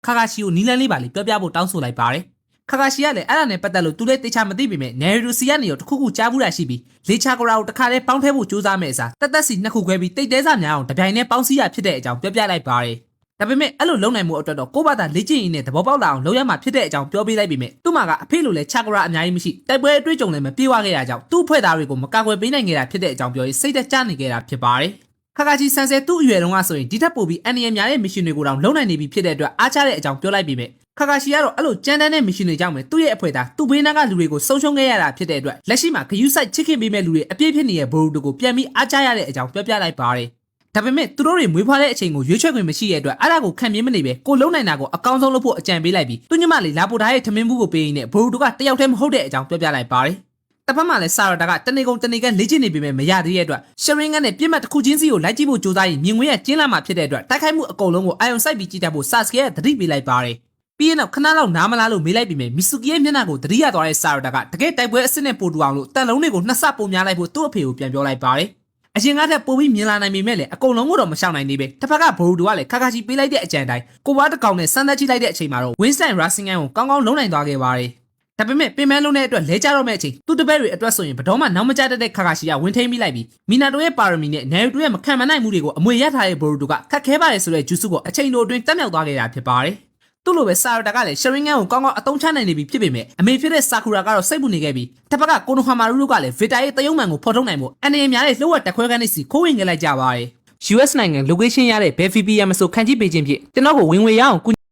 ခါခါရှီကိုနီလန်းလေးပါလေပြောပြဖို့တောင်းဆိုလိုက်ပါတယ်ခါခါရှီကလည်းအဲ့ဒါနဲ့ပတ်သက်လို့သူလည်းတေချာမသိပေမဲ့နယ်ရီဒိုစီကနေရောတခုခုကြားဘူးတာရှိပြီးလေချာကိုရာကိုတခါတည်းပေါင်းထည့်ဖို့ကြိုးစားမဲ့အစားတက်စီနှစ်ခုခွဲပြီးတိတ်တဲစားများအောင်တပြိုင်တည်းပေါင်းစည်းရဖြစ်တဲ့အကြောင်းပြောပြလိုက်ပါတယ်ဒါပေမဲ့အဲ့လိုလုံနိုင်မှုအတွက်တော့ကိုဘာသာလေ့ကျင့်ရင်းနဲ့သဘောပေါက်လာအောင်လုပ်ရမှာဖြစ်တဲ့အကြောင်းပြောပြလိုက်ပေမဲ့သူ့မှာကအဖေလိုလည်းချာကရာအများကြီးမရှိတိုက်ပွဲအတွေ့အကြုံလည်းမပြေဝခဲ့ရကြောင်းသူ့ဖွဲ့သားတွေကိုမကာကွယ်ပေးနိုင်ခဲ့တာဖြစ်တဲ့အကြောင်းပြောပြီးစိတ်သက်ကြနေခဲ့တာဖြစ်ပါတယ်ခါခါချီဆန်ဆဲသူ့အရွယ်တုန်းကဆိုရင်ဒီထက်ပိုပြီးအန်နီယံများတဲ့မစ်ရှင်တွေကိုတောင်လုံနိုင်နေပြီဖြစ်တဲ့အတွက်အားချတဲ့အကြောင်းပြောလိုက်ပေမဲ့ခါခါရှီကတော့အဲ့လိုကြမ်းတမ်းတဲ့မစ်ရှင်တွေကြောင့်ပဲသူ့ရဲ့အဖွဲ့သားသူ့ဘေးနားကလူတွေကိုဆုံးရှုံးခဲ့ရတာဖြစ်တဲ့အတွက်လက်ရှိမှာဂယူးဆိုင်ချစ်ခင်ပေးမဲ့လူတွေအပြည့်ဖြစ်နေတဲ့ဘိုလူတို့ကိုပြန်ပြီးအားချရတဲ့အကြောင်းပြောပြလိုက်ပါတယ်ဒါပေမဲ့သူတို့တွေမွေးဖွားတဲ့အချိန်ကိုရွေးချယ်ခွင့်မရှိတဲ့အတွက်အဲ့ဒါကိုခံပြင်းမနေပဲကိုလုံနိုင်တာကိုအကောင်းဆုံးလုပ်ဖို့အကြံပေးလိုက်ပြီးသူညမလေးလာပိုထားရဲ့ထမင်းဘူးကိုပေးရင်းနဲ့ဘိုလူတို့ကတယောက်တည်းမဟုတ်တဲ့အကြောင်းပြောပြလိုက်ပါတယ်တပတ်မှလည်းဆာရတာကတနေကုန်တနေကန်လေ့ကျင့်နေပေမဲ့မရသေးတဲ့အတွက်ရှရင်ကန်နဲ့ပြစ်မှတ်တစ်ခုချင်းစီကိုလိုက်ကြည့်ဖို့ကြိုးစားရင်မြင်ကွင်းရကျင်းလာမှာဖြစ်တဲ့အတွက်တိုက်ခိုက်မှုအကုန်လုံးကိုအာယုံစိုက်ပြီးကြည့်တတ်ဖို့ဆာစကေကသတိပေးလိုက်ပါတယ်ပြီးရင်တော့ခဏလောက်နားမလားလို့မေးလိုက်ပြီးမြမီဆူကီရဲ့မျက်နှာကိုသတိရသွားတဲ့ဆာရတာကတကယ်တိုက်ပွဲအစ်စ်နဲ့ပို့တူအောင်လို့တန်လုံးတွေကိုနှစ်ဆပုံများလိုက်ဖို့သူ့အဖေကိုပြန်ပြောလိုက်ပါတယ်အရင်ကတည်းကပိုပြီးမြင်လာနိုင်ပေမဲ့လည်းအကုန်လုံးကိုတော့မရှောင်နိုင်သေးပဲတစ်ဖက်ကဘိုလူတို့ကလည်းခါခါချီပေးလိုက်တဲ့အကြံတိုင်းကိုဝါတစ်ကောင်နဲ့စမ်းသပ်ကြည့်လိုက်တဲ့အချိန်မှာတော့ဝင်းစတန်ရာစင်ကန်ကိုကောင်းကောင်းလုံးနိုင်သွားခဲ့ပါတယ်ဒါပေမဲ့ပင်မလုံးတဲ့အတွက်လဲကြတော့မဲ့အချိန်သူ့တပည့်တွေအတွက်ဆိုရင်ဘတော်မှနောက်မကျတဲ့ခါခါရှီကဝင်ထိန်ပြီးလိုက်ပြီးမီနာတိုရဲ့ပါရမီနဲ့နယ်ရီတိုရဲ့မခံမနိုင်မှုတွေကိုအမွေရထားတဲ့ဘိုလူတို့ကခက်ခဲပါတယ်ဆိုတဲ့ဂျူစုကိုအချိန်တိုအတွင်းတက်မြောက်သွားခဲ့တာဖြစ်ပါတယ်သူ့လိုပဲဆာရတာကလည်းရှရင်ကန်ကိုကောင်းကောင်းအသုံးချနိုင်နေပြီဖြစ်ပေမဲ့အမေဖြစ်တဲ့ဆာကူရာကတော့စိတ်ပူနေခဲ့ပြီးတစ်ဖက်ကကိုနိုဟာမာရူတို့ကလည်းဗီတာရဲ့တယုံမှန်ကိုဖော်ထုတ်နိုင်ဖို့အနေအများတဲ့လှုပ်ဝက်တက်ခွဲခန်းနေစီခိုးဝင်ခဲ့လိုက်ကြပါတယ် US နိုင်ငံ location ရတဲ့ဘယ် VPN မဆိုခန့်ကြည့်ပေးခြင်းဖြင့်ကျွန်တော်ကိုဝင်ငွေရအောင်